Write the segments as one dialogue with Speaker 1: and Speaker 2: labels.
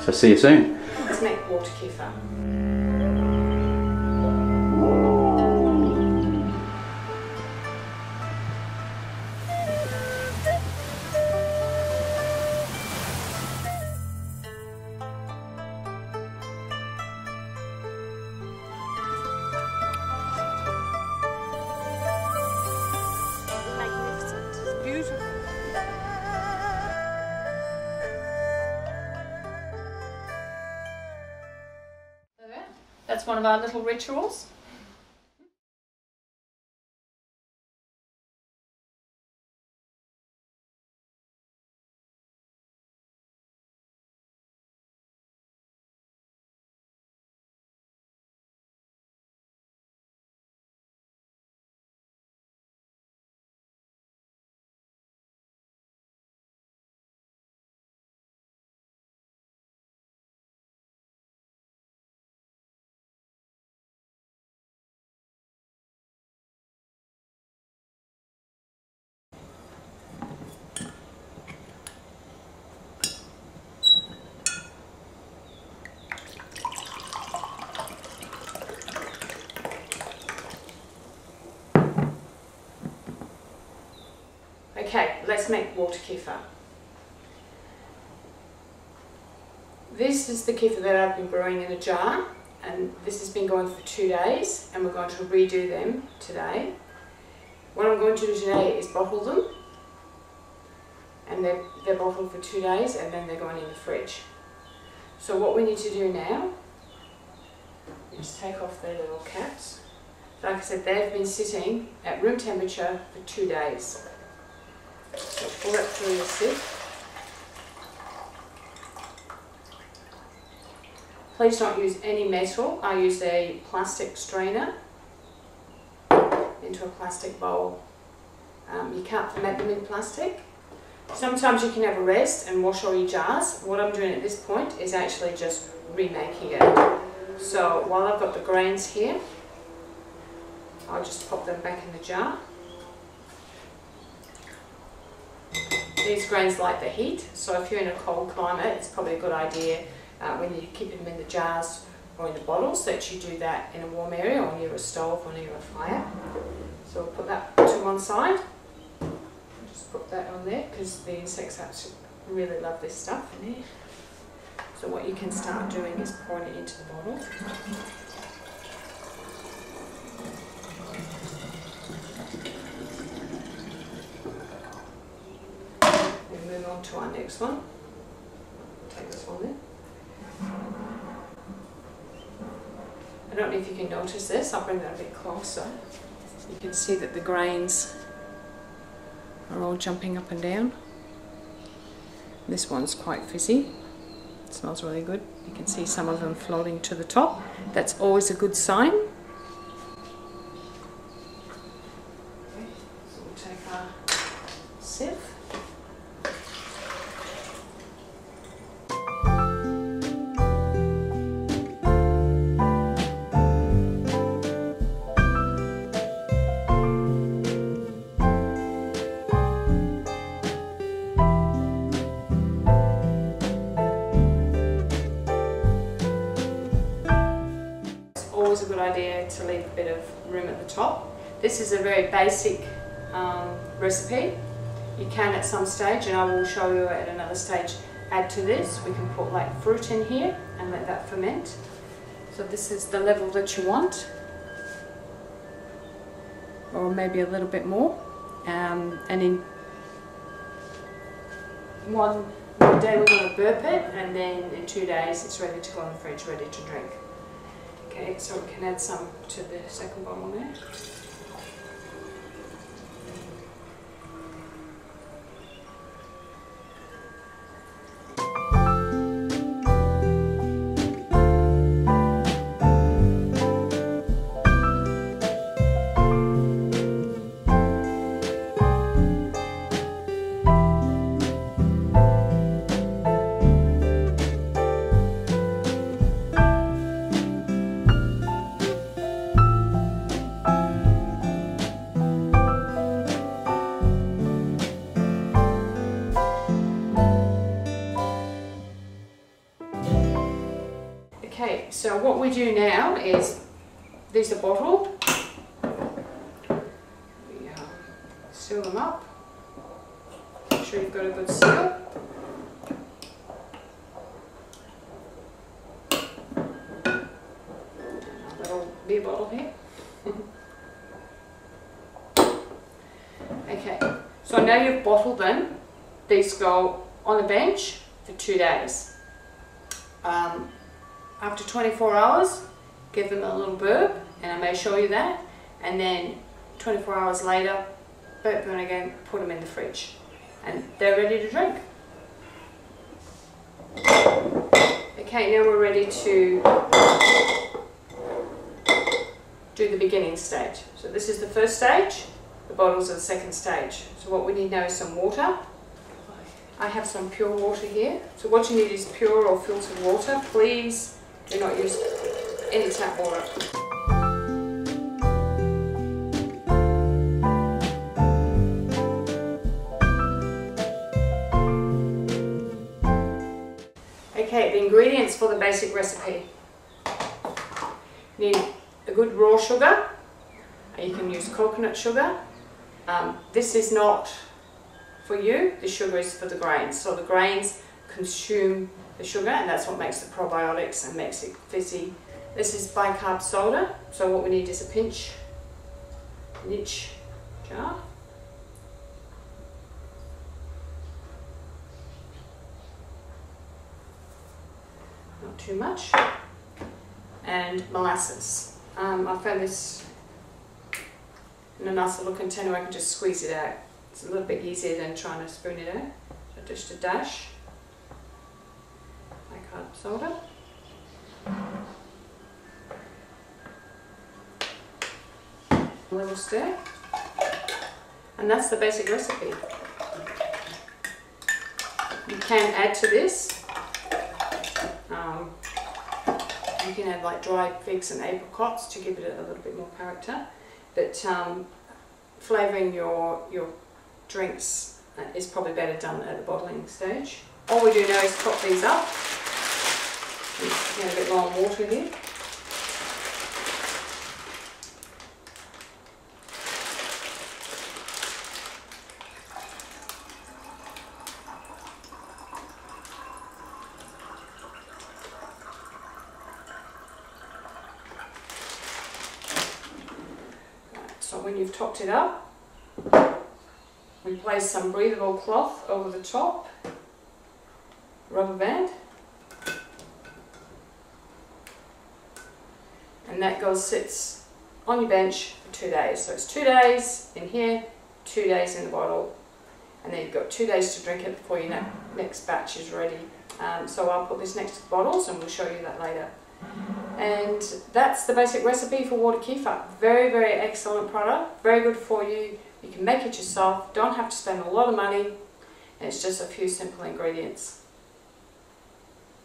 Speaker 1: So see you soon.
Speaker 2: Let's make water kefir.
Speaker 3: Magnificent. Beautiful.
Speaker 2: That's one of our little rituals. Okay, let's make water kefir. This is the kefir that I've been brewing in a jar, and this has been going for 2 days, and we're going to redo them today. What I'm going to do today is bottle them, and they're bottled for 2 days, and then they're going in the fridge. So what we need to do now is take off their little caps. Like I said, they've been sitting at room temperature for 2 days. So pull it through your sieve. Please don't use any metal. I used a plastic strainer into a plastic bowl. You can't ferment them in plastic. Sometimes you can have a rest and wash all your jars. What I'm doing at this point is actually just remaking it. So while I've got the grains here, I'll just pop them back in the jar. These grains like the heat, so if you're in a cold climate, it's probably a good idea when you keep them in the jars or in the bottles that you do that in a warm area or near a stove or near a fire. So we'll put that to one side. Just put that on there because the insects actually really love this stuff in here. So what you can start doing is pouring it into the bottle. Move on to our next one. Take this one there. I don't know if you can notice this, I'll bring that a bit closer. You can see that the grains are all jumping up and down. This one's quite fizzy. It smells really good. You can see some of them floating to the top. That's always a good sign. Okay, so we'll take our sieve. Always a good idea to leave a bit of room at the top. This is a very basic recipe. You can at some stage, and I will show you at another stage, add to this. We can put like fruit in here and let that ferment. So this is the level that you want, or maybe a little bit more. And in one day we're going to burp it, and then in 2 days it's ready to go in the fridge, ready to drink. Okay, so we can add some to the second bottle there. So what we do now is, these are bottled. We seal them up. Make sure you've got a good seal. A little beer bottle here. Okay, so now you've bottled them. These go on the bench for 2 days. After 24 hours, give them a little burp, and I may show you that, and then 24 hours later, burp them again, put them in the fridge, and they're ready to drink. Okay, now we're ready to do the beginning stage. So this is the first stage, the bottles are the second stage. So what we need now is some water. I have some pure water here. So what you need is pure or filtered water. Please do not use any tap water. Okay, the ingredients for the basic recipe. You need a good raw sugar. You can use coconut sugar. This is not for you, the sugar is for the grains. So the grains consume the sugar, and that's what makes the probiotics and makes it fizzy. This is bicarb soda, so what we need is a pinch, an inch jar. Not too much. And molasses. I found this in a nicer looking tin where I can just squeeze it out. It's a little bit easier than trying to spoon it out. So just a dash. Bicarb soda. A little stir. And that's the basic recipe. You can add to this. You can add like dried figs and apricots to give it a little bit more character. But flavouring your drinks is probably better done at the bottling stage. All we do now is top these up. Get a bit low on water here. So when you've topped it up, we place some breathable cloth over the top, rubber band, and that sits on your bench for 2 days. So it's 2 days in here, 2 days in the bottle, and then you've got 2 days to drink it before your next batch is ready. So I'll put this next to the bottles and we'll show you that later. And that's the basic recipe for Water Kefir. Very, very excellent product, very good for you. You can make it yourself, don't have to spend a lot of money, and it's just a few simple ingredients.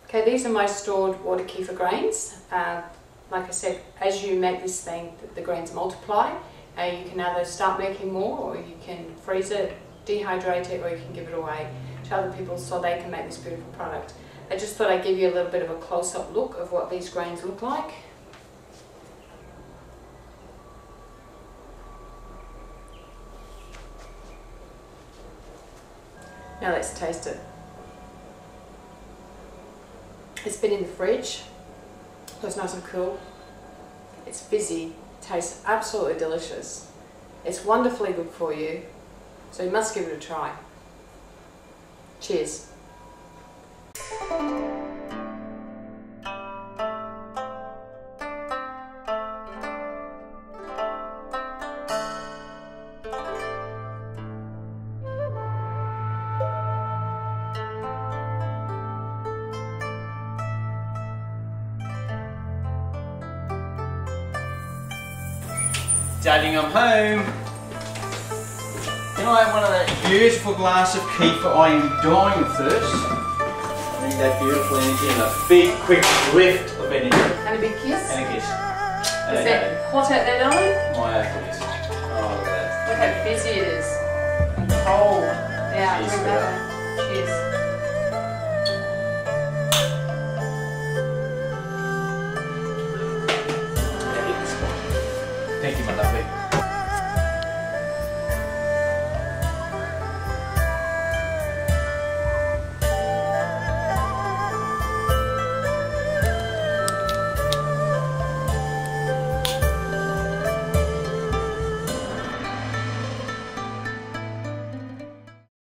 Speaker 2: Okay, these are my stored Water Kefir grains. Like I said, as you make this thing, the grains multiply. You can either start making more, or you can freeze it, dehydrate it, or you can give it away to other people so they can make this beautiful product. I just thought I'd give you a little bit of a close-up look of what these grains look like. Now let's taste it. It's been in the fridge, so it's nice and cool. It's fizzy, tastes absolutely delicious. It's wonderfully good for you, so you must give it a try. Cheers.
Speaker 1: Darling, I'm home. Can I have one of that beautiful glass of kefir? I am dying of thirst. I need that beautiful energy and a big, quick lift of energy.
Speaker 2: And a big kiss.
Speaker 1: And a kiss. And
Speaker 2: is it hot out there, darling?
Speaker 1: My apples. Oh, look at that.
Speaker 2: Look how busy it is. And cold. Yeah,
Speaker 1: Cheers.
Speaker 2: Cheers.